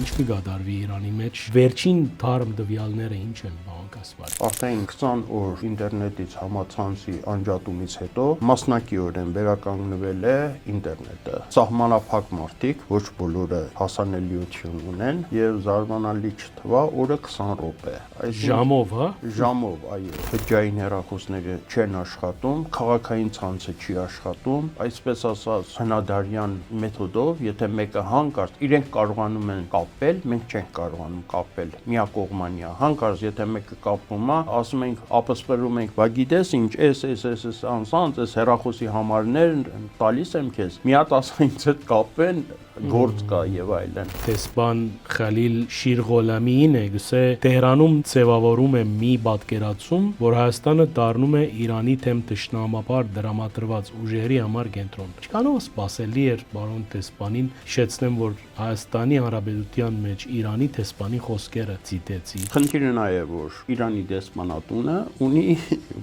ինչ կգադարվի Իրանի մեջ, վերջին թարմ տվյալները ինչ են, պարոն Կասպարյան։ Արդեն 20 օր ինտերնետից համացանցի անջատումից հետո մասնակիորեն վերականգնվել է ինտերնետը։ Սահմանափակ մարդիկ, ոչ բոլորը հասանելիություն ունեն, եւ զարմանալի չթվա օրը 20 րոպե։ Ժամով, հա։ Ժամով, այո։ Բջջային հեռախոսները չեն աշխատում, քաղաքային ցանցը չի աշխատում, այսպես ասած հնադարյան մեթոդով, եթե մեկը հանկարծ իրենք կարողանում են կապել, մենք չենք կարողանում կապել, միակողմանիա։ Հանկարծ եթե մեկը կապվում է, ասում ենք, ապսպրում ենք, բա գիտես ինչ, էս անցած, էս հեռախոսի համարներ տալիս եմ քեզ, մի հատ ասա ինձ հետ կապեն, գործ կա եւ այլն։ Տեսփան Խալիլ Շիրղոլամիին է գսե Տեհրանում ձևավորում է մի պատկերացում, որ Հայաստանը դառնում է Իրանի թեմ ճշնամապար դրամատրված ուժերի համար կենտրոն։ Ինչքանով սպասելի էր պարոն Տեսփանին հիշեցնեմ, որ Հայաստանի Հանրապետության մեջ Իրանի Տեսփանի խոսքերը ցիտեցի։ Խնդիրը նա է, որ Իրանի դեսպանատունը ունի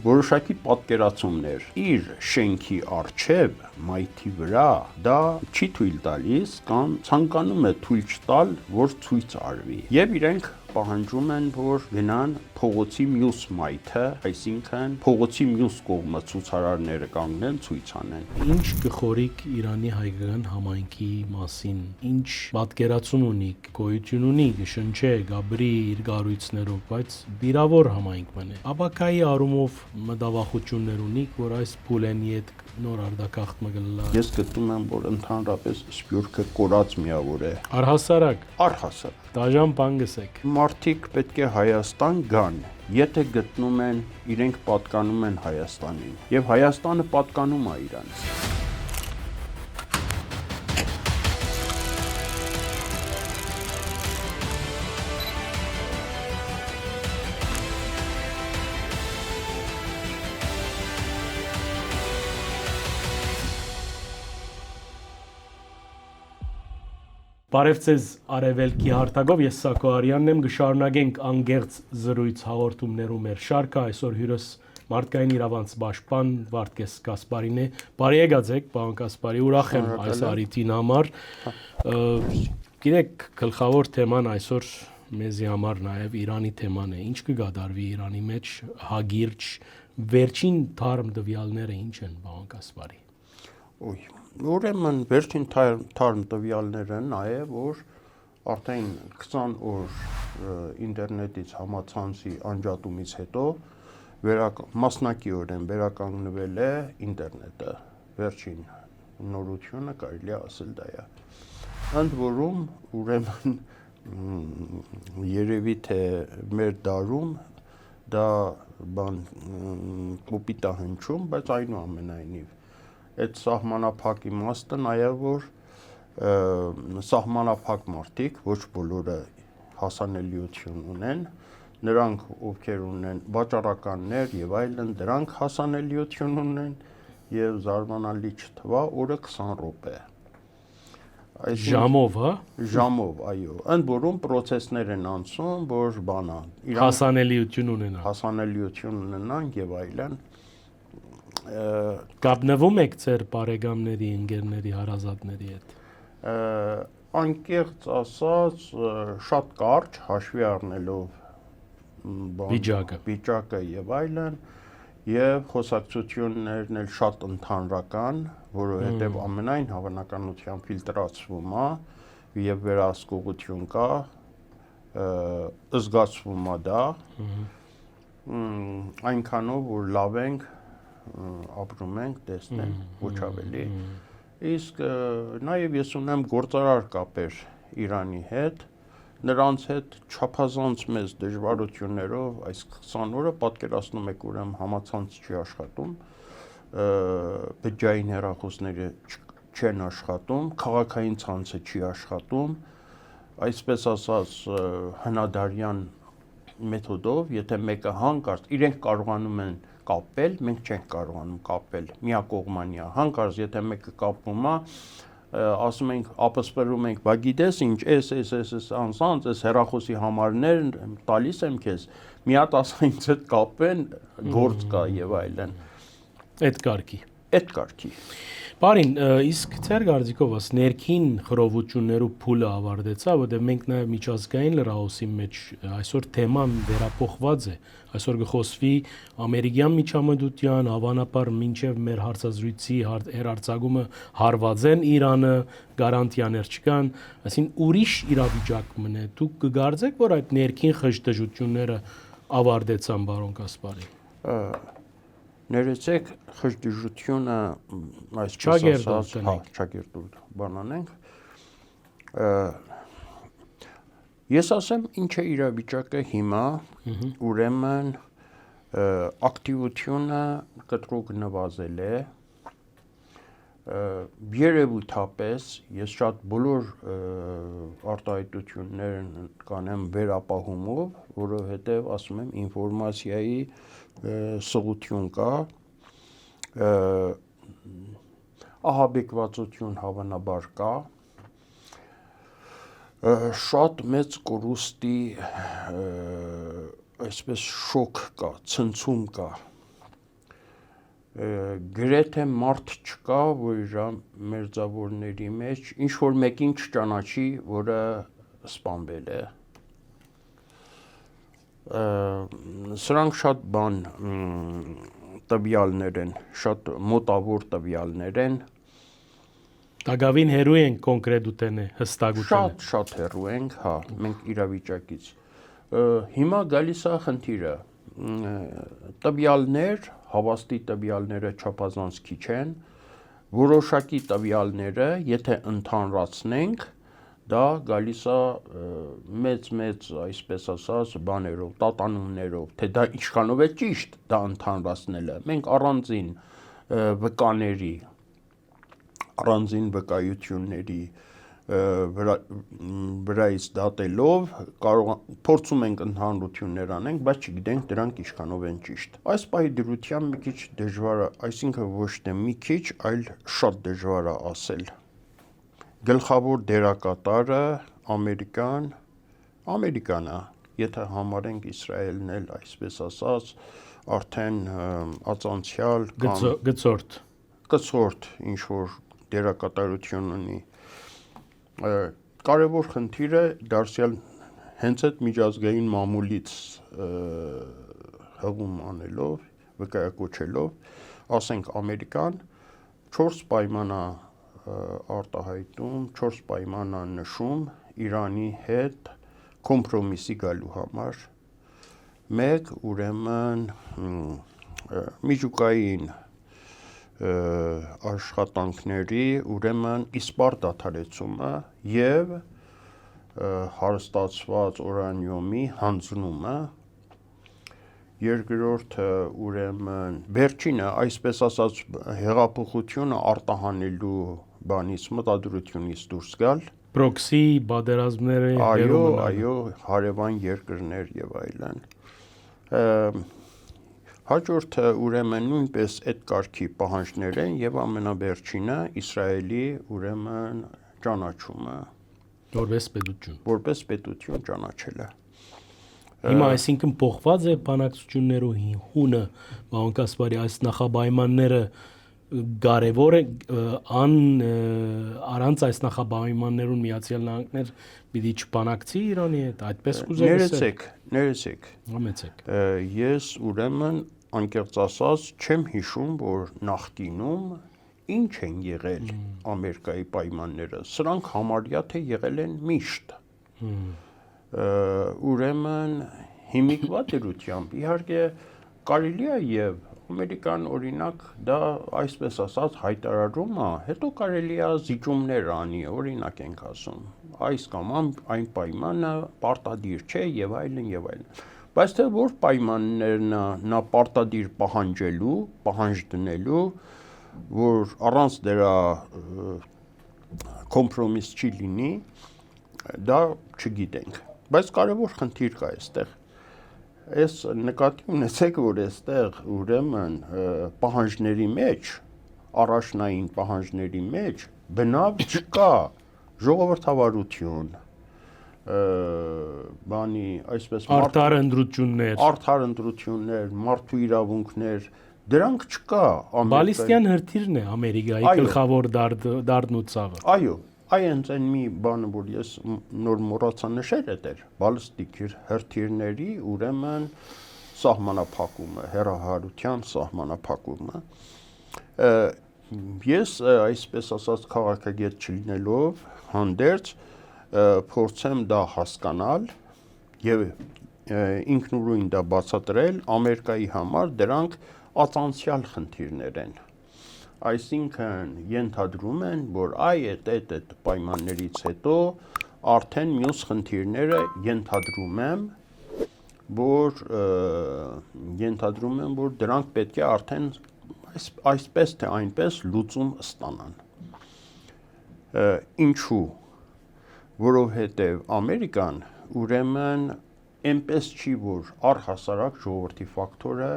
որոշակի պատկերացումներ իր շենքի առջև մայթի վրա, դա չի թույլ տալիս կամ ցանկանում է թույլ չտալ, որ ցույց արվի։ Եվ իրենք պահանջում են, որ գնան փողոցի մյուս մայթը, այսինքն փողոցի մյուս կողմը ցուցարարները կանգնեն, ցույց անեն։ Ինչ կխորիկ Իրանի հայկական համայնքի մասին, ինչ պատկերացում ունի, գոյություն ունի, կշնչե, գաբրի իր կառույցներով, բայց վիրավոր համայնք մնե։ Ապակայի առումով մտավախություններ ունի, որ այս փուլենի հետ նոր արդակախտ մգլլա։ Ես գտնում եմ, որ ընդհանրապես սփյուռքը կորած միավոր է։ Առհասարակ, դաժան բան գսեք։ Մարդիկ պետք է Հայաստան գան, եթե գտնում են իրենք պատկանում են Հայաստանին, եւ Հայաստանը պատկանում է իրանց։ Բարև ձեզ Արևելքի հարթակով, ես Սակո Արյանն եմ, կշարունակենք անգերց զրույց հաղորդումներում մեր շարքը, այսօր հյուրս մարդկային իրավանց պաշտպան Վարդգես Կասպարին է։ Բարի եկած, պարոն Կասպարի, ուրախ եմ այս առիթին համար։ Գիտեք, գլխավոր թեման այսօր մեզի համար նաև Իրանի թեման է։ Ինչ կգադարվի Իրանի մեջ հագիրճ, վերջին թարմ տվյալները ինչ են, պարոն Կասպարի։ Ուրեմն վերջին թարմ տվյալները նա է, որ արդեն 20 օր ինտերնետից համացանցի անջատումից հետո մասնակիորեն վերականգնվել է ինտերնետը, վերջին նորությունը կարելի է ասել դա է։ Ընդ որում, ուրեմն երևի թե մեր դարում դա բան կոպիտ է հնչում, բայց այնուամենայնիվ այդ սահմանափակ իմաստը նաև որ սահմանափակ մարդիկ, ոչ բոլորը հասանելիություն ունեն, նրանք ովքեր ունեն վաճառականներ եւ այլն, դրանք հասանելիություն ունեն եւ զարմանալի չթվա օրը 20 րոպե։ Ժամով, հա։ Ժամով, այո։ Ընդ որում process-ներ են անցում, որ բանա հասանելիություն ունենան եւ այլն։ Կապնվում եք ձեր բարեկամների, ընկերների, հարազատների հետ։ Անկեղծ ասած, շատ կարճ հաշվի առնելով վիճակը եւ այլն, եւ խոսակցություններն էլ շատ ընդհանրական, որովհետեւ ամենայն հավանականությամբ ֆիլտրացվում է եւ վերահսկողություն կա, զգացվում է դա, այնքանով որ լավ ենք ապրում ենք, տեսնենք, ոչ ավելի։ Իսկ նաև ես ունեմ գործարար կապեր Իրանի հետ, նրանց հետ չափազանց մեծ դժվարություններով այս 20 օրը պատկերացնում եք ուրեմն համացանց չի աշխատում, բջջային հեռախոսները չեն աշխատում, քաղաքային ցանցը չի աշխատում, այսպես ասած հնադարյան մեթոդով, եթե մեկը հանկարծ իրենք կարողանում են կապել, մենք չենք կարողանում կապել, միակողմանիա, հանկարծ եթե մեկը կապվում է, ասում ենք, ապսպրում ենք, բա գիտես ինչ, էս անցած, էս հեռախոսի համարներ տալիս եմ քեզ, մի հատ ասա ինձ հետ կապեն, գործ կա եւ այլն։ Այդ կարգի։ այդ կարգի։ Բարին, իսկ ձեր կարծիքով ներքին խռովություններու փուլը ավարտեցավ, որտեղ մենք նաև միջազգային լրահոսի մեջ այսօր թեման վերափոխված է։ Այսօր կխոսվի ամերիկյան միջամտության, հավանաբար մինչև մեր հարցազրույցի հերարցակումը հարվածեն Իրանը, գարանտիաներ չկան, այսինքն ուրիշ իրավիճակ մնե։ Դուք կգարձեք, որ այդ ներքին խժդժությունները ավարտեցան, բարոն Կասպարի։ Ներեցեք խժդժությունը այսպես ասած, ճակերտուր բանանենք։ Ես ասեմ, ինչ է իրավիճակը հիմա, ուրեմն ակտիվությունը կտրուկ նվազել է, երևութապես ես շատ բոլոր արտահայտություններ կանեմ վերապահումով, որովհետև ասում եմ ինֆորմացիայի սղություն կա, ահաբեկվածություն հավանաբար կա, շատ մեծ կորուստի այսպես շոկ կա, ցնցում կա, գրեթե մարդ չկա, որ իր մերձավորների մեջ ինչ-որ մեկին չճանաչի, որը սպանվել է։ Սրանք շատ բան տվյալներ են, շատ մոտավոր տվյալներ են։ Տակավին հերու ենք կոնկրետ ուտենե, հստակությունը։ Շատ հերու ենք, հա, մենք իրավիճակից։ Հիմա գալիս է խնդիրը, տվյալներ, հավաստի տվյալները չափազանց քիչ են, որոշակի տվյալները, եթե ընդհանրացնենք, դա գալիս է մեծ, այսպես ասած, բաներով, տատանումներով, թե դա ինչքանով է ճիշտ դա ընդհանրացնելը։ Մենք առանձին վկաների, առանձին վկայությունների վրայից դատելով փորձում ենք ընդհանրություններ անենք, բայց չգիտենք դրանք ինչքանով են ճիշտ։ Այս պահի դրությամբ մի քիչ դժվար է, այսինքն ոչ թե մի քիչ, այլ շատ դժվար է ասել։ Գլխավոր դերակատարը Ամերիկան է, եթե համարենք Իսրայելն էլ, այսպես ասած, արդեն ածանցյալ կամ գծորդ ինչ-որ դերակատարություն ունի։ Կարևոր խնդիրը դարձյալ հենց այդ միջազգային մամուլից հղում անելով, վկայակոչելով, ասենք Ամերիկան 4 պայման է արտահայտում, 4 պայման է նշում Իրանի հետ կոմպրոմիսի գալու համար։ Մեկ, ուրեմն միջուկային աշխատանքների, ուրեմն իսպառ դադարեցումը եւ հարստացված ուրանիումի հանձնումը, երկրորդը ուրեմն վերջինը, այսպես ասած, հեղափոխությունը արտահանելու բանից մտադրությունից դուրս գալ, պրոքսի պատերազմները, այո, հարևան երկրներ եւ այլն։ Հաջորդը ուրեմն նույնպես այդ կարգի պահանջներ են եւ ամենավերջինը Իսրայելի ուրեմն ճանաչումը որպես պետություն ճանաչելը։ Հիմա այսինքն փոխված է բանակցություններու հունը, պարոն Կասպարի, այս նախապայմանները կարևոր է առանց այս նախապայմաններուն Միացյալ Նահանգներ պիտի չբանակցի Իրանի հետ, այդպես կուզեք։ Ներեցեք։ Ես ուրեմն անկեղծ ասած չեմ հիշում, որ նախկինում ինչ են եղել Ամերիկայի պայմանները։ Սրանք համարյա թե եղել են միշտ։ Ուրեմն հիմիկվա դրությամբ իհարկե կարելի է եւ Ամերիկան օրինակ դա այսպես ասած հայտարարում է, հետո կարելի է զիջումներ անի, օրինակ ենք ասում, այս կամ այն պայմանը պարտադիր չէ եւ այլն եւ այլն։ Բայց թե որ պայմաններն նա պարտադիր պահանջ դնելու, որ առանց դրա կոմպրոմիս չի լինի, դա չգիտենք։ Բայց կարևոր խնդիր կա այստեղ։ Այս նկատի ունեցեք, որ այստեղ ուրեմն պահանջների մեջ, առաջնային պահանջների մեջ բնավ չկա ժողովրդավարություն, բանի, այսպես արդար ընտրություններ, մարդու իրավունքներ Դրանք չկա Բալիստյան հրթիռն է Ամերիկայի գլխավոր դարդն ու ցավը։ Այո, այնց այն մի բանը, որ ես նոր մոռացա նշել էր, բալիստիկ հրթիռների ուրեմն սահմանափակումը, հեռահարության սահմանափակումը։ Ես այսպես ասած քաղաքագետ չլինելով հանդերձ փորձեմ դա հասկանալ եւ ինքնուրույն դա բացատրել Ամերիկայի համար դրանք ածանցյալ խնդիրներ են։ Այսինքն ենթադրում են, որ այդ պայմաններից հետո արդեն մյուս խնդիրները ենթադրում եմ, որ դրանք պետք է արդեն այսպես թե այնպես լուծում ստանան։ Ինչու՞։ Որովհետև Ամերիկան ուրեմն այնպես չի, որ առհասարակ ժողովրդի ֆակտորը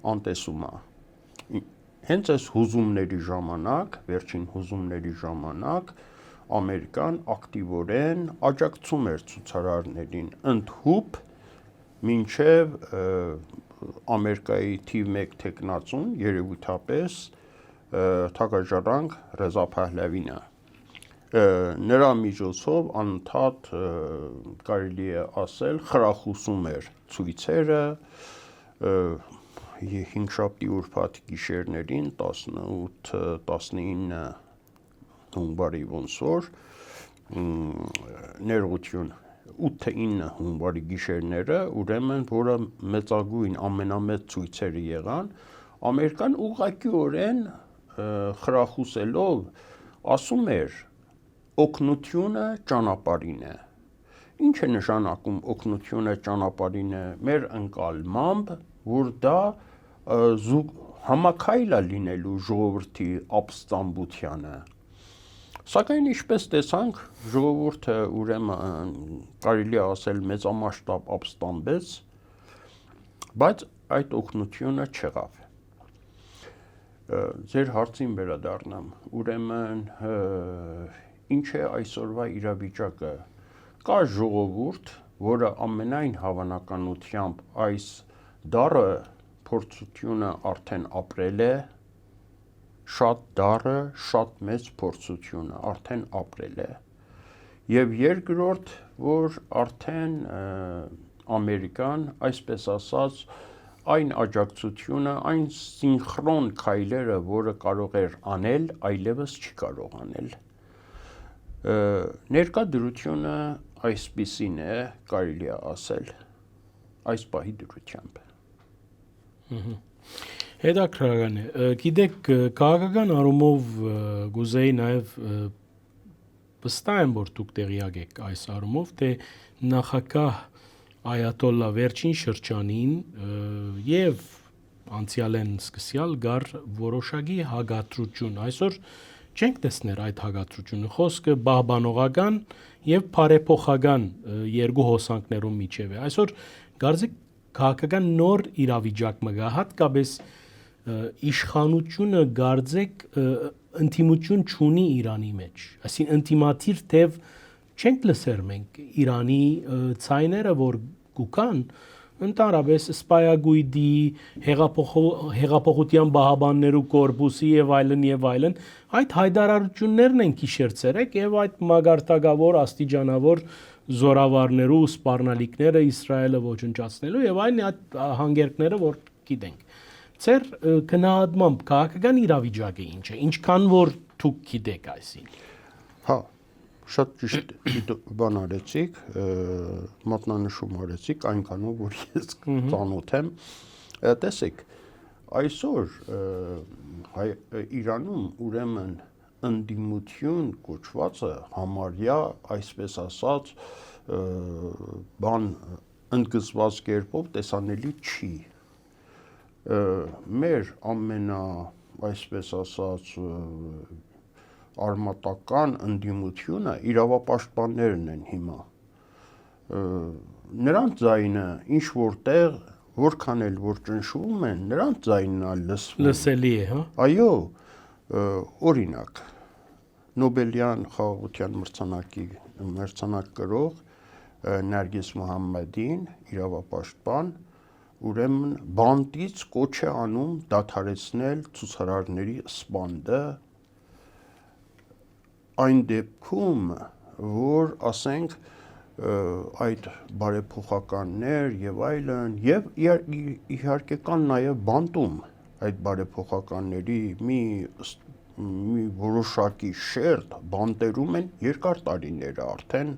անտեսում է։ Հենց այս հուզումների ժամանակ, վերջին հուզումների ժամանակ Ամերիկան ակտիվորեն աջակցում էր ցուցարարներին ընդհուպ մինչև Ամերիկայի թիվ 1 թեկնածուն երևույթապես թագաժառանգ Ռեզա Փահլավինը։ Նրա միջոցով անընդհատ կարելի է ասել խրախուսում էր ցույցերը, հինգշաբթի ուրբաթ գիշերներին 18-19 հունվարի ոնց որ ներողություն 8-9 հունվարի գիշերները ուրեմն որը մեծագույն ամենամեծ ցույցերը եղան Ամերիկան ուղղակիորեն խրախուսելով ասում էր օգնությունը ճանապարհին է ինչ է նշանակում օգնությունը ճանապարհին է մեր ընկալմամբ որ դա համակայլ է լինելու ժողովրդի ապստամբությանը Սակայն ինչպես տեսանք ժողովուրդը ուրեմն կարելի է ասել մեծամասշտաբ ապստամբեց բայց այդ օգնությունը չեղավ Ձեր հարցին վերադառնամ ուրեմն ինչ է այսօրվա իրավիճակը կա ժողովուրդ որը ամենայն հավանականությամբ այս դառը փորձությունը արդեն ապրել է շատ դառը, շատ մեծ փորձությունը արդեն ապրել է եւ երկրորդ որ արդեն Ամերիկան այսպես ասած այն աջակցությունը այն սինխրոն քայլերը որը կարող էր անել այլևս չի կարող անել ներկա դրությունը այսպիսին է կարելի է ասել այս պահի դրությամբ Հետաքրքրական է գիտեք քաղաքական առումով գուզեի նաև վստահ եմ որ դուք տեղյակ եք այս առումով թե նախագահ Այաթոլլա վերջին շրջանին եւ անցյալեն սկսյալ գար որոշակի հագատրություն այսօր չենք տեսներ այդ հագատրությունը խոսքը բահբանողական եւ բարեփոխական երկու հոսանքներում միջև է այսօր գարձիկ քաղաքական նոր իրավիճակ մգա հատկապես իշխանությունը գարձեք ինտիմություն չունի Իրանի մեջ այսինքն ինտիմատիվ թեև չենք լսեր մենք Իրանի ցայները որ գուկան ընդհանրապես սպայագույդի հեղափոխության բահաբաններու կորպուսի եւ այլն այդ հայտարարություններն են քիշերցերեք եւ այդ մագարտակավոր աստիճանավոր զորավարներու սպառնալիքները Իսրայելը ոչնչացնելու եւ այն այդ հանգերքները որ գիտենք Ձեր գնահատմամբ քաղաքական իրավիճակը ինչ է ինչքան որ դուք գիտեք այսին Հա շատ ճիշտ բան արեցիք մատնանշում արեցիք այնքանով որ ես ծանոթ եմ տեսեք այսօր Իրանում ուրեմն ընդդիմություն կոչվածը համարյա այսպես ասած բան ընդգծված կերպով տեսանելի չի մեր ամենա այսպես ասած արմատական ընդդիմությունը իրավապաշտպաններն են հիմա նրանց ձայնը ինչ որտեղ որքան էլ որ ճնշվում են նրանց ձայնն լսելի է հա այո օրինակ Նոբելյան խաղաղության մրցանակ կրող Նարգիս Մոհամմադին իրավապաշտպան ուրեմն բանտից կոչ է անում դադարեցնել ցուցարարների սպանդը այն դեպքում, որ ասենք այդ բարեփոխականներ եւ այլն եւ իհարկե կան նաեւ բանտում այդ բարեփոխականների մի որոշակի շերտ բանտերում են երկար տարիներ արդեն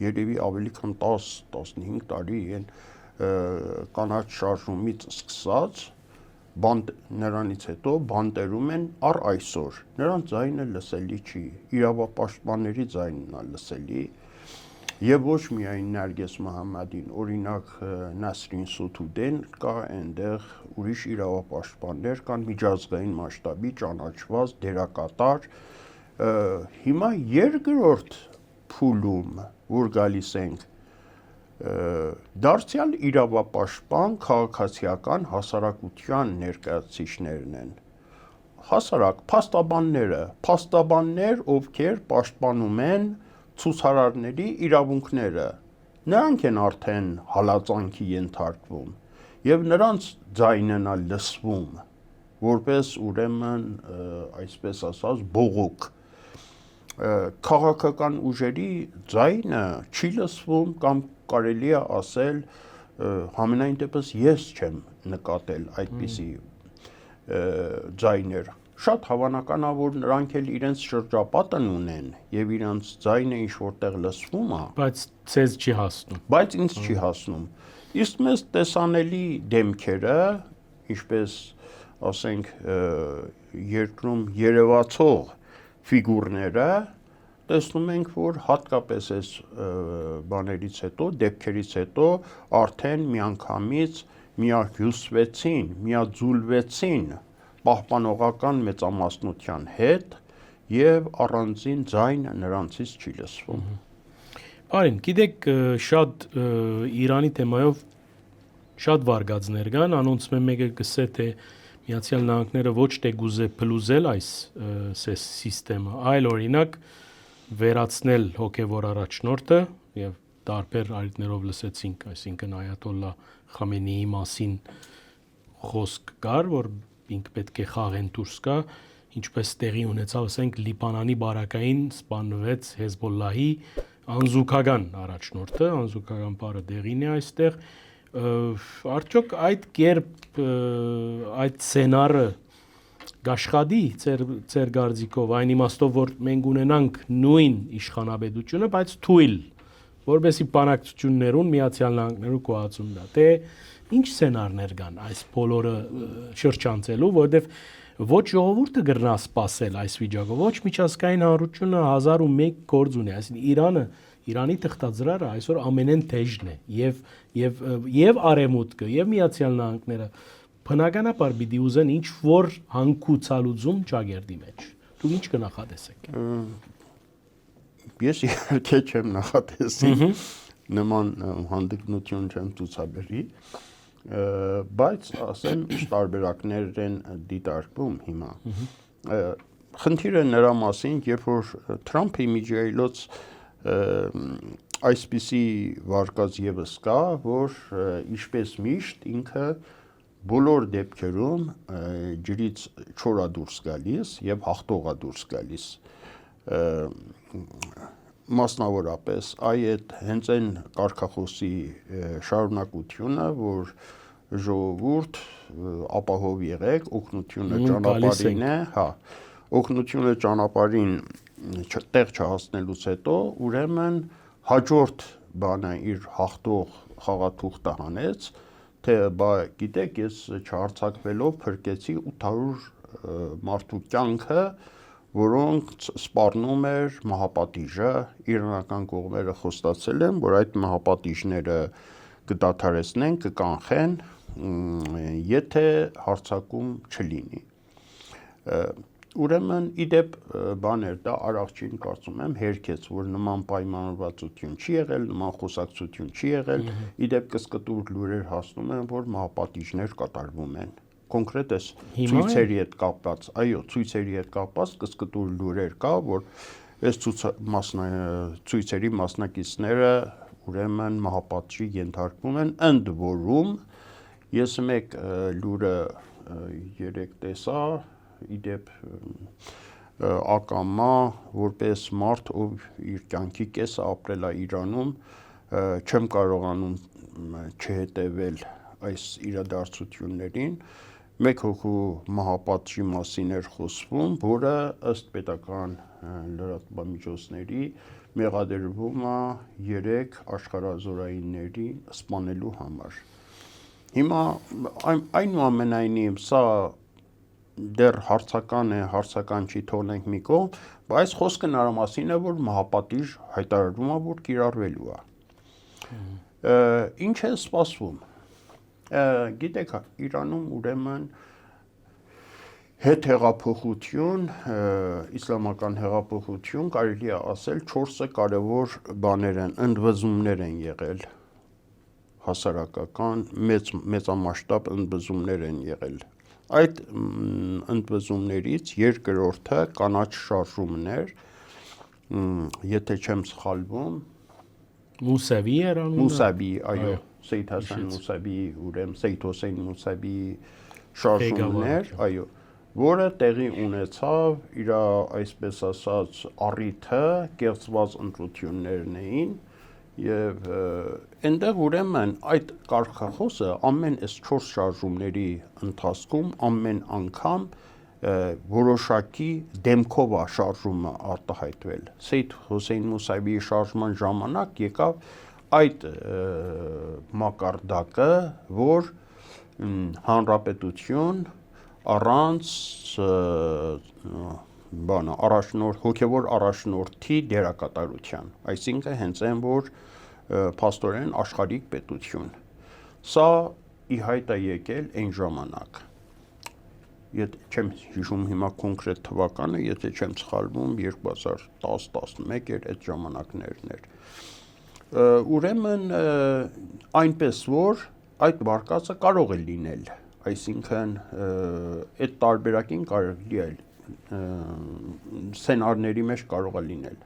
երևի ավելի քան 10-15 տարի են կանաչ շարժումից սկսած նրանից հետո բանտերում են առ այսօր նրանց ձայնը լսելի չի իրավապաշտպանների ձայնն է լսելի եւ ոչ միայն Նարգես Մոհամմադին օրինակ Նասրին Սոթուդեն կա այնտեղ ուրիշ իրավապաշտպաններ կան միջազգային մասշտաբի ճանաչված դերակատար հիմա երկրորդ փուլում որ գալիս ենք դարձյալ իրավապաշտպան քաղաքացիական հասարակության ներկայացուցիչներն են հասարակ փաստաբաններ ովքեր պաշտպանում են ցուցարարների իրավունքները նրանք են արդեն հալածանքի ենթարկվում եւ նրանց ձայնն է լսվում որպես ուրեմն այսպես ասած բողոք քաղաքական ուժերի ձայնը չի լսվում կամ կարելի է ասել համենայն դեպս ես չեմ նկատել այդպիսի ձայներ շատ հավանական է որ նրանք էլ իրենց շրջապատն ունեն եւ իրենց ձայնը ինչ որտեղ լսվում է բայց ցեզ չի հասնում բայց ինձ չի հասնում իսկ մեզ տեսանելի դեմքերը ինչպես ասենք երկրում երևացող ֆիգուրները տեսնում ենք որ հատկապես այս բաներից հետո դեպքերից հետո արդեն միանգամից միահյուսվեցին միաձուլվեցին պահպանողական մեծամասնության հետ եւ առանձին ձայն նրանցից չի լսվում Բարին գիտեք շատ Իրանի թեմայով շատ վարգածներ կան անոնց մեկը գսե թե Միացյալ Նահանգները ոչ թե գուզե փլուզել այս սիստեմը, այլ օրինակ վերացնել հոգևոր առաջնորդը եւ տարբեր այրիներով լսեցինք, այսինքն Այաթոլլա Խամենեիի մասին խոսք կար, որ ինքը պետք է խաղեն դուրս գա, ինչպես տեղի ունեցավ, ասենք Լիբանանի բարակային սպանվեց Հեզբոլլահի անզուգական առաջնորդը, անզուգական բառը դեղին է այստեղ արդյոք այդ կերպ այդ սցենարը գաշխադի ծեր գարձիկով այն իմաստով որ մենք ունենանք նույն իշխանաբեդությունը բայց թույլ որբեսի բանակցություններուն Միացյալ Նահանգներու կոալիցիոն դա թե ինչ սցենարներ կան այս բոլորը շրջանցելու որովհետև ոչ ժողովուրդը գրնա սпасել այս վիճակով ոչ միջազգային հանրությունը 1001 գործ ունի այսինքն Իրանի թղթածրարը այսօր ամենեն թեժն է եւ արևմուտքը եւ Միացյալ Նահանգները բնականաբար պիտի ուզեն ինչ որ հանգուցալուծում ճագերդի մեջ դուք ինչ կնախադեսեք ես իհարկե չեմ նախատեսի նման հանդգնություն չեմ ցուցաբերի բայց ասեմ ինչ տարբերակներ են դիտարկվում հիմա խնդիրը նրա մասին երբ որ Թրամփի միջայլոց այսպիսի վարկած եւս կա, որ ինչպես միշտ ինքը բոլոր դեպքերում ջրից չորա դուրս գալիս եւ հաղթողա դուրս գալիս մասնավորապես այդ հենց այն կարգախոսի շարունակությունը, որ ժողովուրդ ապահով եղեք, օգնությունը ճանապարհին է, հա, օգնությունը ճանապարհին տեղ չհասնելուց հետո ուրեմն հաջորդ բանը իր հաղթող խաղաթուղթը հանեց թե բա գիտեք ես չհարցակվելով փրկեցի 800 մարդու կյանքը որոնք սպառնում էր մահապատիժը իրանական կողմերը խոստացել են որ այդ մահապատիժները կդադարեցնեն կկանխեն եթե հարձակում չլինի Ուրեմն իդեպ բաներ դա առողջին կարծում եմ հերքեց որ նման պայմանավորվածություն չի եղել նման խոսակցություն չի եղել իդեպ կսկտուր լուրեր հասնում են որ մահապատիժներ կատարվում են կոնկրետ էս ցույցերի հետ կապված այո ցույցերի հետ կապված կսկտուր լուրեր կա որ այս ցույցերի մասնակիցները ուրեմն մահապատիժի ենթարկվում են ընդ որում Ես մեկ լուրը երեք տեսա, իդեպ ակամա որպես մարդ, ով իր կյանքի կեսը ապրել է Իրանում, չեմ կարողանում չհետևել այս իրադարձություններին։ Մեկ հոգու մահապատժի մասին էր խոսվում, որը ըստ պետական լրատվամիջոցների մեղադրվում է 3 աշխարհազորայինների սպանելու համար։ Հիմա այնուամենայնիվ սա դեռ հարցական է, հարցական չի, թողնենք մի կողմ, բայց խոսքը նրա մասին է, որ մահապատիժ հայտարարվում է, որ կիրառվելու է։ Ինչ է սպասվում։ Գիտեք, Իրանում ուրեմն հետհեղափոխություն, իսլամական հեղափոխություն, կարելի է ասել 4 կարևոր բաներ են, ընդվզումներ են եղել, հասարակական, մեծամասշտաբ ընդվզումներ են եղել։ Այդ ընդվզումներից երկրորդը կանաչ շարժումներ, եթե չեմ սխալվում, Մուսավի էր անունը։ Մուսավի, այո, Սեյյեդ Հասան Մուսավի, ուրեմն Սեյյեդ Հոսեյն Մուսավի շարժումներ, այո, որը տեղի ունեցավ իր այսպես ասած առիթը կեղծված ընտրություններն էին եւ այնտեղ ուրեմն այդ կարգախոսը ամեն այս 4 շարժումների ընթացքում ամեն անգամ որոշակի դեմքով է շարժումը արտահայտվել։ Սեյյեդ Հոսեյն Մուսավիի շարժման ժամանակ եկավ այդ մակարդակը, որ հանրապետություն առանց հոգևոր առաջնորդի դերակատարության, այսինքն հենց այն որ փաստորեն աշխարհիկ պետություն։ Սա ի հայտ է եկել այն ժամանակ։ Եթե չեմ հիշում հիմա կոնկրետ թվականը, եթե չեմ սխալվում, 2010-11 էր այդ ժամանակներն էր։ Ուրեմն այնպես որ այդ վարկածը կարող է լինել, այսինքն այդ տարբերակին կարելի է սցենարների մեջ կարող է լինել։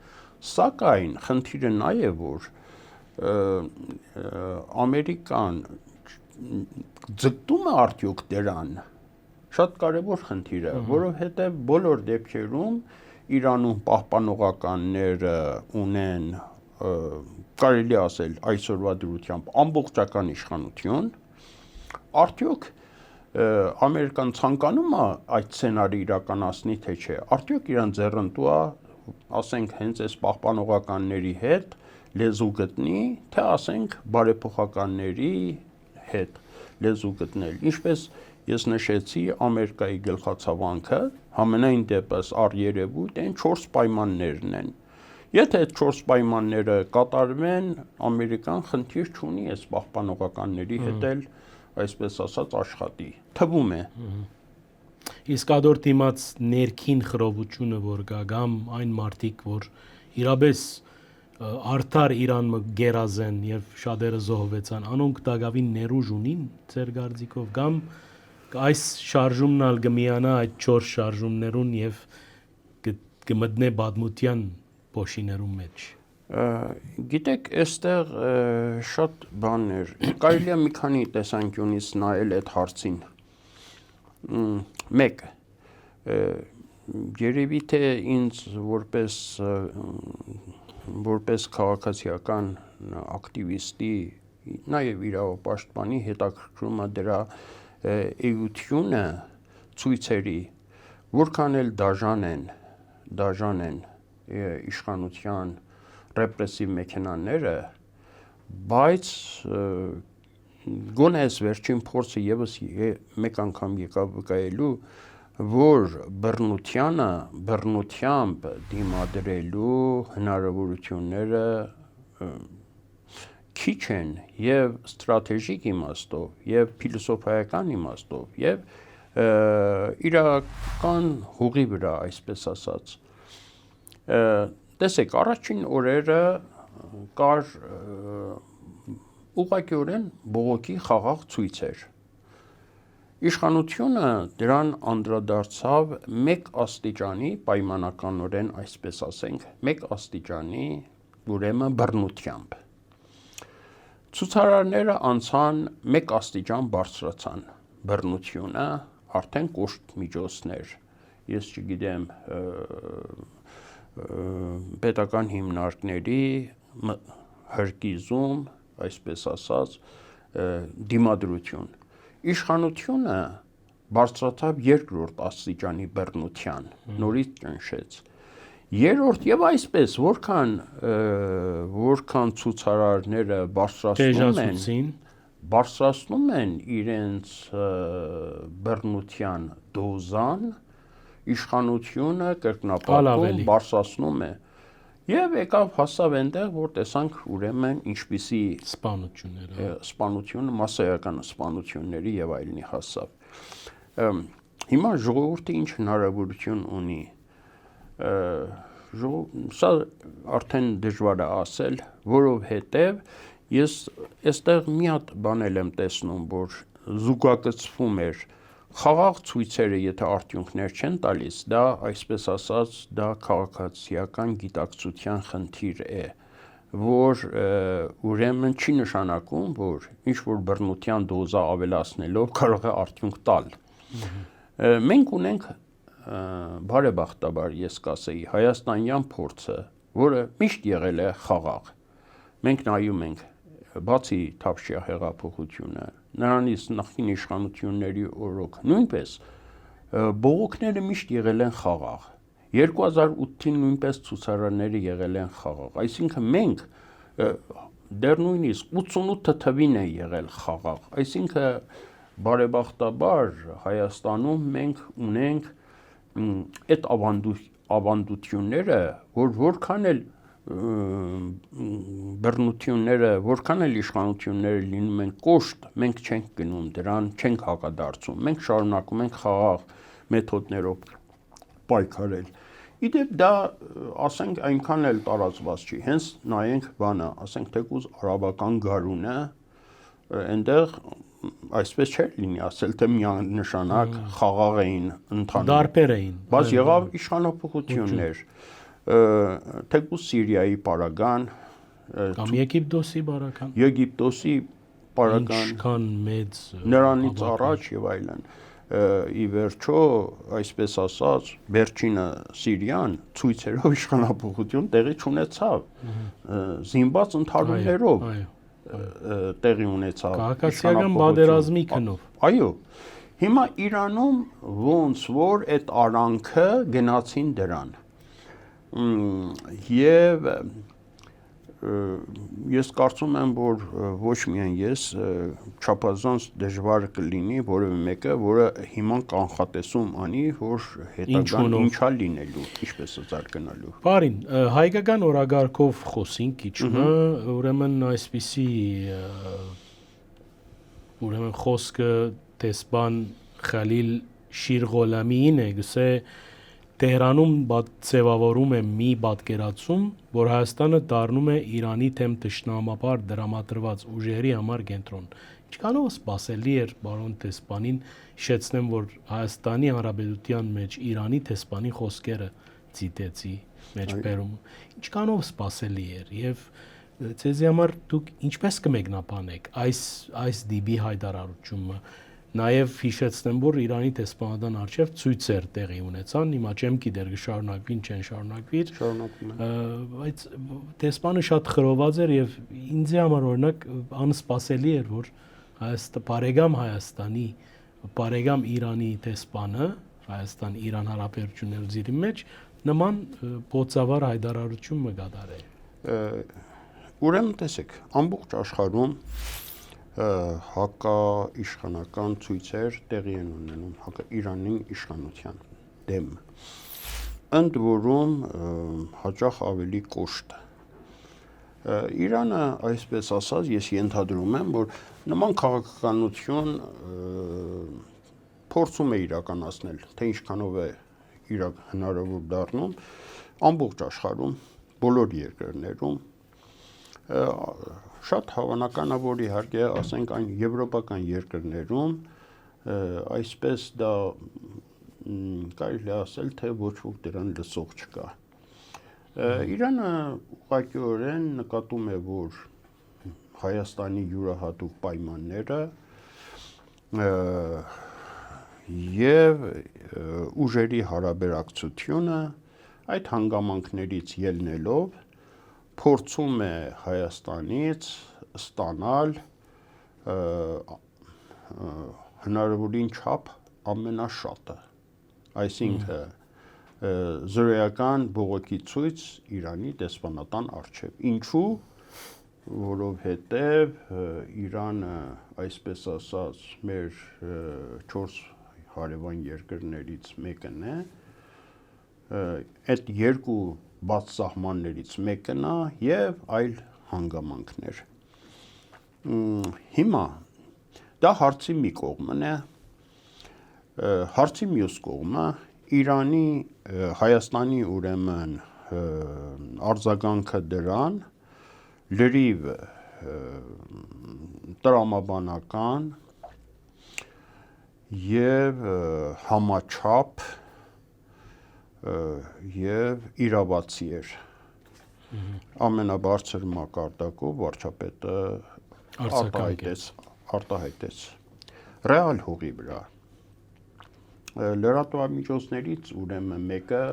Սակայն խնդիրը նա է, որ Ամերիկան ձգտում է արդյոք դրան, շատ կարևոր խնդիր է, որովհետև բոլոր դեպքերում Իրանում պահպանողականները ունեն, կարելի ասել այսօրվա դրությամբ ամբողջական իշխանություն, արդյոք Ամերիկան ցանկանում է այդ սցենարը իրականացնի, թե չէ, արդյոք իրան ձեռնտու է, ասենք հենց այս պահպանողականների հետ լեզու գտնի, թե ասենք բարեփոխականների հետ լեզու գտնել։ Ինչպես ես նշեցի, Ամերիկայի գլխացավանքը համենայն դեպս առերևույթ այն 4 պայմաններն են։ Եթե այդ 4 պայմանները կատարվեն, Ամերիկան խնդիր չունի այս պահպանողականների հետ էլ, այսպես ասած, աշխատի։ Թվում է։ Իսկ ադոր դիմաց ներքին խռովությունը, որ կա, կամ այն մարդիկ, որ իրապես արդար Իրան գերազեն եւ շատերը զոհվեցան, անոնք դակավին ներուժ ունին ձեր գարձիկով, կամ այս շարժումն ալ կմիանա այդ 4 շարժումներուն եւ կմտնե բադմության փոշիներու մեջ։ Գիտեք, այստեղ շատ բաներ, կարելի է մի քանի տեսանկյունից նայել այդ հարցին։ Մեկ, երևի թե ինձ որպես քաղաքացիական ակտիվիստի, նաև իրավապաշտպանի հետաքրքրում է դրա էությունը ցույցերի, որքան էլ դաժան են իշխանության ռեպրեսիվ մեքենաները, բայց գոնե այս վերջին փորձը եւս մեկ անգամ եկավ վկայելու, որ բռնությամբ դիմադրելու հնարավորությունները քիչ են եւ ստրատեգիկ իմաստով, եւ փիլիսոփայական իմաստով, եւ իրական հողի վրա, այսպես ասած։ Տեսեք, առաջին օրերը կար ուղղակիորեն բողոքի խաղաղ ցույցեր։ Իշխանությունը դրան անդրադարձավ մեկ աստիճանի պայմանականորեն, այսպես ասենք, մեկ աստիճանի ուրեմն բռնությամբ։ Ցուցարարները անցան մեկ աստիճան բարձրացան բռնությունը, արդեն կոշտ միջոցներ, ես չգիտեմ, պետական հիմնարկների հրկիզում, այսպես ասած, դիմադրություն։ Իշխանությունը բարձրացավ երկրորդ աստիճանի բռնության, նորից ճնշեց։ Երրորդ եւ այսպես որքան ցուցարարները բարձրացնում են իրենց բռնության դոզան, իշխանությունը կրկնապատկում բարձրացնում է եւ եկավ հասավ այնտեղ, որ տեսանք ուրեմն ինչպիսի սպանությունը, մասսայական սպանությունների եւ այլնի հասավ։ Հիմա ժողովուրդը ինչ հնարավորություն ունի, սա արդեն դժվար է ասել, որովհետև ես այստեղ մի հատ բան եմ տեսնում, որ զուգակցվում էր խաղաղ ցույցերը, եթե արդյունքներ չեն տալիս, դա այսպես ասած, դա քաղաքացիական գիտակցության խնդիր է, որ ուրեմն չի նշանակում, որ ինչ որ բռնության դոզա ավելացնելով կարող է արդյունք տալ։ Մենք ունենք բարեբախտաբար ես կասեի հայաստանյան փորձը, որը միշտ եղել է խաղաղ։ Մենք նայում ենք բացի Թավշյա հեղափոխությունը, նրանից նախկին իշխանությունների օրոք նույնպես բողոքները միշտ եղել են խաղաղ։ 2008-ին նույնպես ցուցարարները եղել են խաղաղ։ Այսինքն մենք դեռ նույնիսկ 88 թվին է եղել խաղաղ։ Այսինքն բարեբախտաբար Հայաստանում մենք ունենք այդ ավանդությունները, որ որքան էլ բռնությունները, որքան էլ իշխանությունները լինում են կոշտ, մենք չենք գնում դրան, չենք հակադարձում, մենք շարունակում ենք խաղաղ մեթոդներով պայքարել։ Իդեպ դա, ասենք, այնքան էլ տարածված չի, հենց նայենք բանը, ասենք թեկուզ արաբական գարունը, այնտեղ այսպես չէր լինի ասել, թե միանշանակ խաղաղ էին ընթանում։ Դարբեր էին։ Բայց եղավ իշխանապողություններ, թեկուզ Սիրիայի պարագան, կամ Եգիպտոսի պարագան, ինչքան մեծ նրանից առաջ եւ այլն։ Ի վերջո, այսպես ասած, վերջինը Սիրիան ցույցերով իշխանապողություն տեղի չունեցավ, զինված ընդհարումներով տեղի ունեցավ քաղաքացիական պատերազմի քնով։ Այո, հիմա Իրանում ոնց որ այդ արանքը գնացին դրան։ Եվ ես կարծում եմ, որ ոչ միայն ես, չափազանց դժվար կլինի որևէ մեկը, որը հիմա կանխատեսում անի, որ հետագան ինչա լինելու, ինչպես է զարգանալու։ Բարին, հայկական օրագարկով խոսենք իջնը, ուրեմն այսպիսի ուրեմն խոսքը տեսբան Խալիլ Շիրղոլամիին է, գսե Տեհրանում ձևավորում է մի պատկերացում, որ Հայաստանը դառնում է Իրանի թեմ թշնամապար դրամատրված ուժերի համար կենտրոն։ Ինչքանով սպասելի էր բարոն Տեսպանին, հիշեցնեմ, որ Հայաստանի Հանրապետության մեջ Իրանի Տեսպանի խոսքերը ցիտեցի մեջբերում։ Ինչքանով սպասելի էր եւ ցեզի համար դուք ինչպես կմեկնաբանեք այս դիպի հայտարարությունը։ Նաև հիշեցնեմ, որ Իրանի տեսփանատան արչև ցույցեր տեղի ունեցան, հիմա չեմ գիտեր կշարունակվին, չեն շարունակվիր, բայց տեսփանը շատ խրոված էր եւ ինձ համար օրինակ անսպասելի էր, որ բարեկամ Հայաստանի, բարեկամ Իրանի տեսփանը, Հայաստան-Իրան հարաբերությունների մեջ նման փոցավար հայտարարություն կդարե։ Ուրեմն տեսեք, ամբողջ աշխարհում հակաիշխանական ցույցեր տեղի են ունենում Իրանի իշխանության դեմ։ Ընդ որում հաճախ ավելի կոշտ։ Իրանը, այսպես ասած, ես ենթադրում եմ, որ նման քաղաքականություն փորձում է իրականացնել, թե ինչքանով է հնարավոր դառնում ամբողջ աշխարհում, բոլոր երկրներում շատ հավանական է, որ իհարկե, ասենք, այն եվրոպական երկրներում այսպես դա կարելի է ասել, թե ոչ ոք դրան լսող չկա։ Իրանը ուղղակիորեն նկատում է, որ Հայաստանի յուրահատուկ պայմանները եւ ուժերի հարաբերակցությունը այդ հանգամանքներից ելնելով փորձում է Հայաստանից ստանալ հնարավորին չափ ամենաշատը, այսինքն զրոյական բողոքի ցույց Իրանի դեսպանատան առջև։ Ինչու՞, որովհետև Իրանը, այսպես ասած, մեր 4 հարևան երկրներից մեկն է, այդ երկու բաց սահմաններից մեկն է եւ այլ հանգամանքներ։ Հիմա դա հարցի մի կողմն է, հարցի մյուս կողմը Իրանի Հայաստանի ուրեմն արձագանքը դրան լրիվ տրամաբանական եւ համաչափ եւ իրավացի էր։ Ամենաբարձր մակարդակով վարչապետը արտահայտեց ռեալ հողի վրա։ Լրատվամիջոցներից ուրեմն մեկը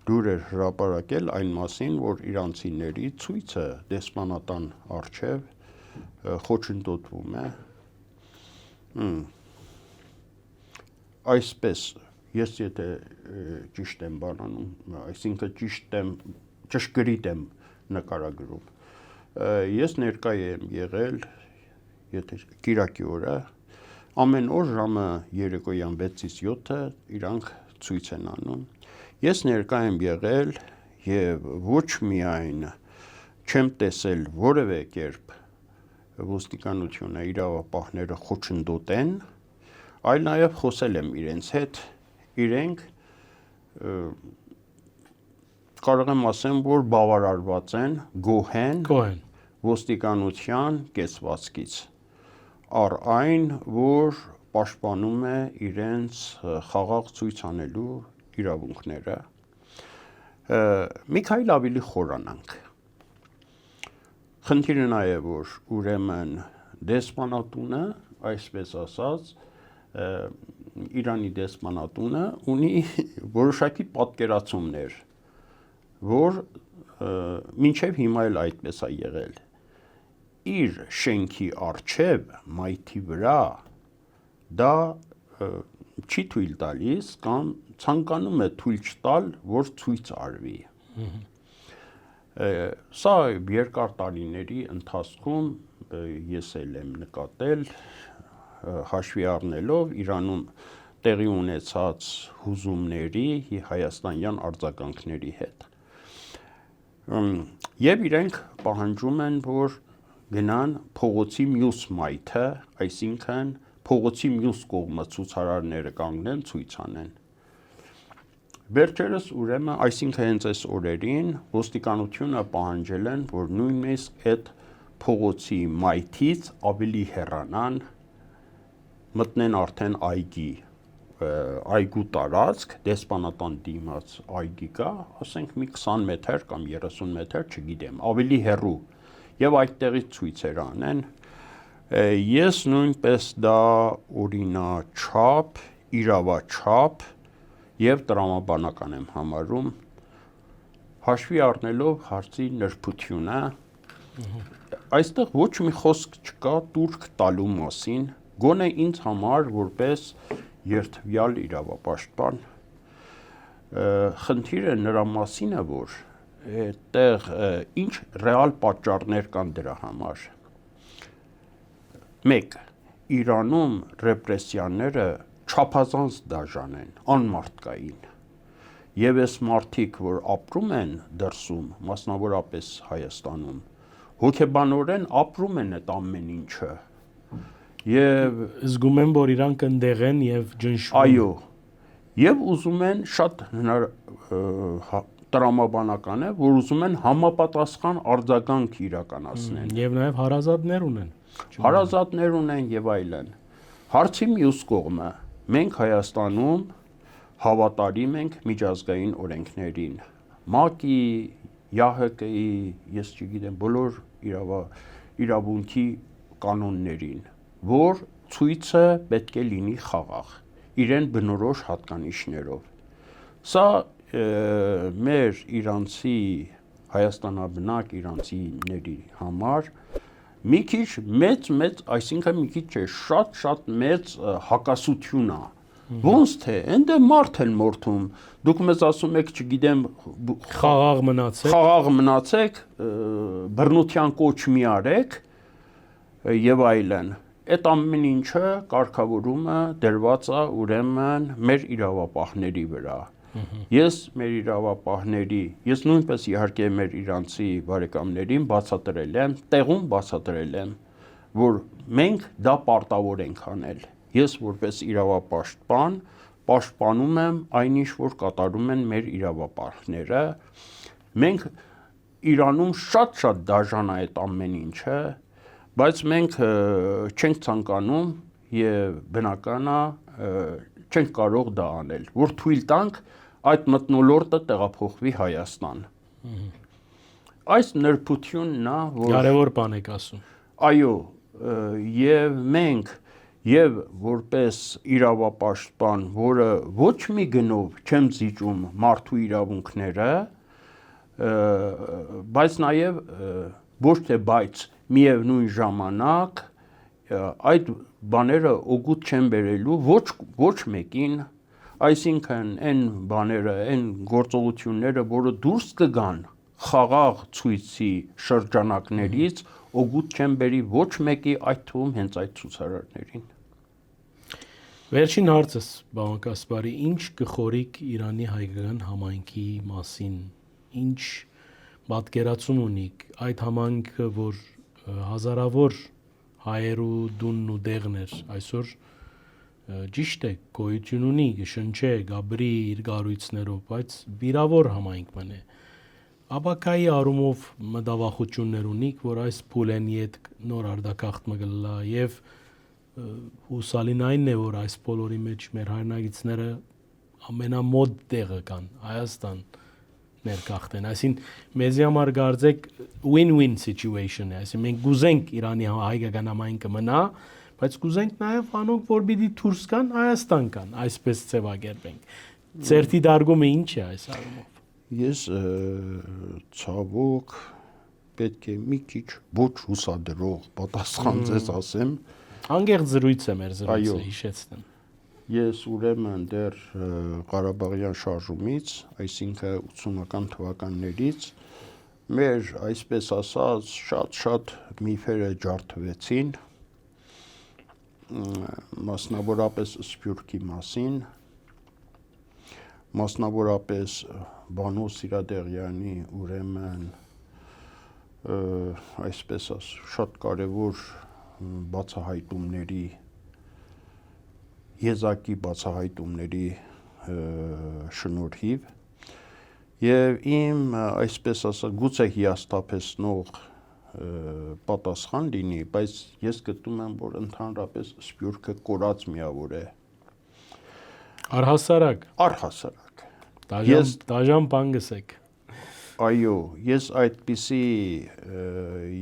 լուր էր հրապարակել այն մասին, որ իրանցիների ցույցը դեսպանատան առջև խոչընդոտվում է։ Այսպես, ես եթե ճիշտ եմ բանանում, այսինքն ճշգրիտ եմ նկարագրում, ես ներկայ եմ եղել, եթե կիրակի օրը, ամեն օր ժամը երեկոյան 6-ից 7-ը իրանք ցույց են անում։ Ես ներկա եմ եղել եւ ոչ միայն չեմ տեսել որևէ կերպ ոստիկանությունը իրավապահները խոչընդոտեն, այլ նաեւ խոսել եմ իրենց հետ, իրենք կարող եմ ասեմ, որ բավարարված են, գոհ են ոստիկանության կեցվածքից, առ այն, որ պաշտպանում է իրենց խաղաղ ցույց անելու իրավունքները։ Մի քայլ ավելի խորանանք։ Խնդիրը նա է, որ ուրեմն դեսպանատունը, այսպես ասած, Իրանի դեսպանատունը ունի որոշակի պատկերացումներ, որ մինչև հիմա էլ այդպես է եղել։ Իր շենքի առջև մայթի վրա դա չի թույլ տալիս կամ ցանկանում է թույլ չտալ, որ ցույց արվի։ Սա երկար տարիների ընթացքում ես էլ եմ նկատել, հաշվի առնելով Իրանում տեղի ունեցած հուզումների հայաստանյան արձագանքների հետ։ Եվ իրենք պահանջում են, որ գնան փողոցի մյուս մայթը, այսինքն փողոցի մյուս կողմը ցուցարարները կանգնեն ցույց անեն։ Վերջերս ուրեմն, այսինքն հենց այս օրերին ոստիկանությունը պահանջել են, որ նույնիսկ այդ փողոցի մայթից ավելի հեռանան, մտնեն արդեն այգու տարածք, դեսպանատան դիմաց այգի կա, ասենք մի 20 մետր կամ 30 մետր, չգիտեմ, ավելի հեռու, եւ այդտեղից ցույցեր անեն։ Ես նույնպես դա օրինաչափ, իրավաչափ եւ տրամաբանական եմ համարում, հաշվի առնելով հարցի նրբությունը, այստեղ ոչ մի խոսք չկա տուրք տալու մասին, գոնե ինձ համար որպես երդվյալ իրավապաշտպան, խնդիրը նրա մասին է, որ այդտեղ ինչ ռեալ պատճառներ կան դրա համար։ 1. Իրանում ռեպրեսիաները չափազանց դաժան են, անմարդկային, եւ այս մարդիկ, որ ապրում են դրսում, մասնավորապես Հայաստանում, հոգեբանորեն ապրում են այդ ամեն ինչը, եւ զգում են, որ իրանք ընդեղ են եւ ջնշվում։ Այո, եւ ուզում են շատ տրամաբանական է, որ ուզում են համապատասխան արձագանք իրականացնեն։ Եվ նաեւ հարազատներ ունեն։ Հարազատներ ունեն եւ այլն։ Հարցի մյուս կողմը, մենք Հայաստանում հավատարիմ ենք միջազգային օրենքներին, ՄԱԿ-ի ՀՀԿ-ի, ես չգիտեմ, բոլոր իրավունքի կանոններին, որ ցույցը պետք է լինի խաղաղ, իրեն բնորոշ հատկանիշներով։ Սա մեր իրանցի հայաստանաբնակ իրանցիների համար մի քիչ մեծ, այսինքն մի քիչ չէ, շատ մեծ հակասություն է։ Ոնց թե, այնտեղ մարդ են մորթում, դուք մեզ ասում եք, չգիտեմ, խաղաղ մնացեք, բռնության կոչ մի արեք եւ այլն։ Այդ ամեն ինչը կարգավորումը դրված է ուրեմն մեր իրավապահների վրա։ Ես մեր իրավապահների, ես նույնպես իհարկե մեր իրանցի բարեկամներին բացատրել եմ, տեղում բացատրել եմ, որ մենք դա պարտավոր ենք անել։ Ես որպես իրավապաշտպան պաշտպանում եմ այն ինչ որ կատարում են մեր իրավապահները։ Մենք Իրանում շատ դաժան է այդ ամեն ինչը, բայց մենք չենք ցանկանում եւ բնական է չենք կարող դա անել, որ թույլ տանք այդ մթնոլորտը տեղափոխվի Հայաստան։ Այս նրբությունն է, որ կարևոր բան եք ասում։ Այո, եւ մենք եւ որպես իրավապաշտպան, որը ոչ մի գնով չեմ զիջում մարդու իրավունքները, բայց նաեւ ոչ թե բայց միևնույն ժամանակ այդ բաները օգուտ չեն բերելու ոչ մեկին, այսինքն այն բաները, այն գործողությունները, որը դուրս կգան խաղաղ ցույցի շրջանակներից, օգուտ չեն բերի ոչ մեկի, այդ թվում հենց այդ ցուցարարներին։ Վերջին հարցս, պարոն Կասպարի, ինչ կխորիկ Իրանի հայկական համայնքի մասին, ինչ պատկերացում ունիք այդ համայնքը, որ հազարավոր հայերու դունն ու դեղն էր, այսօր ճիշտ է, գոյություն ունի, շնչե, գաբրի իր գառույցներով, բայց վիրավոր համայնք մնե։ Աբակայի առումով մտավախություններ ունիք, որ այս փուլենի հետ նոր արդակախտ մգլա եւ հուսալին այնն է, որ այս բոլորի մեջ մեր հայրենագիցները ամենամոտ տեղը կան, Հայաստան ներկախտեն, այսինքն մեզի համար գարձեք win-win situation է, այսինքն մենք գուզենք Իրանի հայկական համայնքը մնա, բայց կուզենք նաև անոնք, որ պիտի դուրս գան, Հայաստան կան, այսպես ձևակերպենք։ Ձերտի դարգումը ինչ է այս առումով։ Ես ցավոք պետք է մի քիչ ոչ հուսադրող պատասխան ձեզ ասեմ։ Անկեղծ զրույց է մեր զրույցը, հիշեցնեմ։ Ես ուրեմն դեռ Ղարաբաղյան շարժումից, այսինքն 80-ական թվականներից մեր, այսպես ասած, շատ միֆերը ջարդվեցին, մասնավորապես Սփյուռքի մասին, մասնավորապես Բանո Սիրադեղյանի ուրեմն այսպես շատ կարևոր բացահայտումների, եզակի բացահայտումների շնորհիվ եւ իմ այսպես ասած գուցե հիասթափեցնող պատասխան լինի, բայց ես գտնում եմ, որ ընդհանրապես Սփյուռքը կորած միավոր է։ Առհասարակ։ Դաժան բան գսեք։ Այո, ես այդպիսի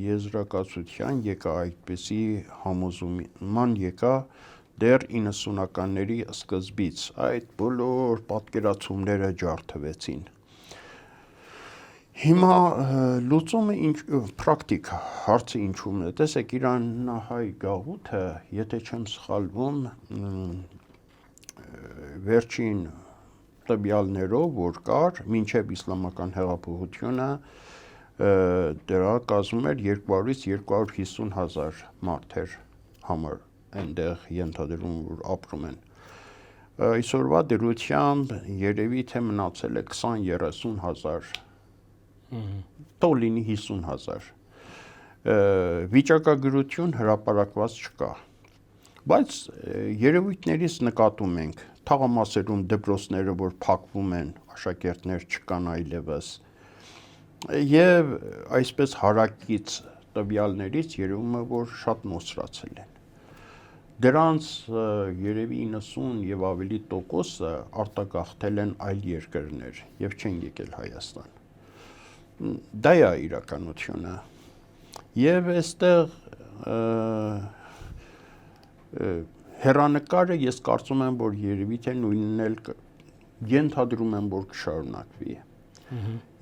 եզրակացության եկա, այդպիսի համոզման եկա դեռ 90-ականների սկզբից, այդ բոլոր պատկերացումները ջարդվեցին։ Հիմա լուծումը պրակտիկա, հարցը ինչումն է, տեսեք իրանահայ գաղութը, եթե չեմ սխալվում, վերջին տվյալներով, որ կար, մինչև իսլամական հեղափոխությունը, դրա կազմում էր 200-ից 250 հազար մարդեր համար, այնտեղ ենթադրում, որ ապրում են։ Այսօրվա դրությամբ երևի թե մնացել է 20-30 հազար, թող լինի 50 հազար, վիճակագրություն հրապարակված չկա, բայց երևույթներից նկատում ենք, թաղամասերում դպրոցները, որ փակվում են, աշակերտներ չկան այլևս, եւ այսպես հարակից տվյալներից երևում է, որ շատ մոսրացել են։ Դրանց երևի 90 եւ ավելի տոկոսը արտագաղթել են այլ երկրներ եւ չեն եկել Հայաստան։ դա է իրականությունը։ Եվ այստեղ հեռանկարը ես կարծում եմ, որ երևի թե նույնն էլ ենթադրում եմ, որ կշարունակվի։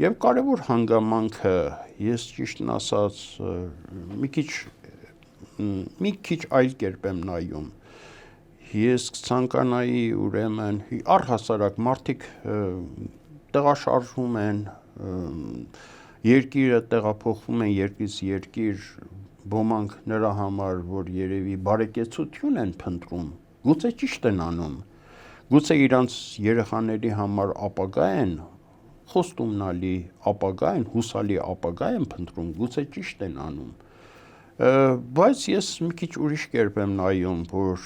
Եվ կարևոր հանգամանքը, ես ճիշտն ասած, մի քիչ այլ կերպ եմ նայում։ Ես կցանկանայի ուրեմն առհասարակ մարդիկ տեղաշարժվում են, երկիրը տեղափոխվում են երկրից երկիր, ոմանք նրա համար, որ երևի բարեկեցություն են փնտրում, գուցե ճիշտ են անում, գուցե իրանց երեխաների համար ապագա են, խոստումնալի ապագա են, հուսալի ապագա են փնտրում, գուցե ճիշտ են անում, բայց ես մի քիչ ուրիշ կերպ եմ նայում, որ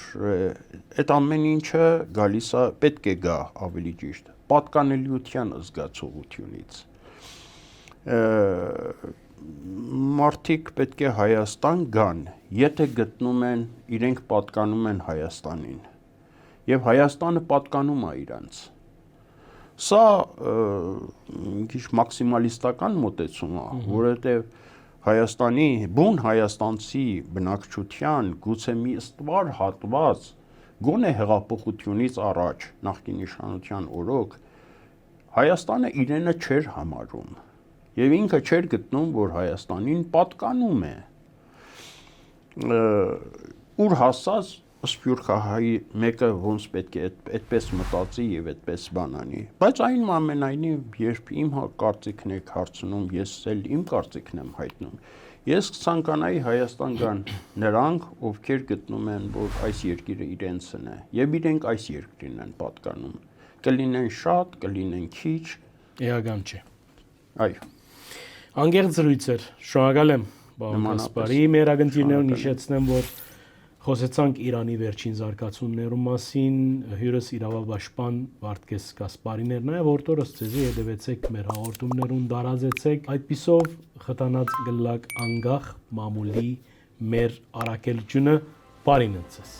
այդ ամեն ինչը գալիս է, պետք է գա ավելի ճիշտ, պատկանելիության զգացողությունից։ Մարդիկ պետք է Հայաստան գան, եթե գտնում են, իրենք պատկանում են Հայաստանին, եւ Հայաստանը պատկանում է իրանց։ Սա մի քիչ մաքսիմալիստական մոտեցում է, որովհետեւ բուն հայաստանցի բնակչության գուցե մի ստվար հատված, գոնե հեղափոխությունից առաջ, նախկին իշխանության օրոք, Հայաստանը իրենը չէր համարում, եւ ինքը չէր գտնում, որ Հայաստանին պատկանում է, ուր հասած սփյուռքահայի մեկը ոնց պետք է այդպես մտածի եւ այդպես բանանի, բայց այնուամենայնիվ, երբ իմ կարծիքն եք հարցնում, ես էլ իմ կարծիքն եմ հայտնում, ես կցանկանայի Հայաստան գան նրանք, ովքեր գտնում են, որ այս երկիրը իրենցն է, եւ իրենք այս երկրին են պատկանում, կլինեն շատ, կլինեն քիչ, էական չէ։ Այո։ Անկեղծ զրույց էր, շնորհակալ եմ, պարոն Կասպարի, մեր ակնթիռներուն հիշեցնեմ, որ խոսեցանք Իրանի վերջին զարգացումներու մասին, հյուրս իրավապաշտպան Վարդգես Կասպարին էր, նաև օրտորս ցեզի հետևեցեք մեր հաղորդումներուն, դարազեցեք, այդպիսով խթանած գլակ անգախ մամուլի մեր առաքելությունը բարին ընծես։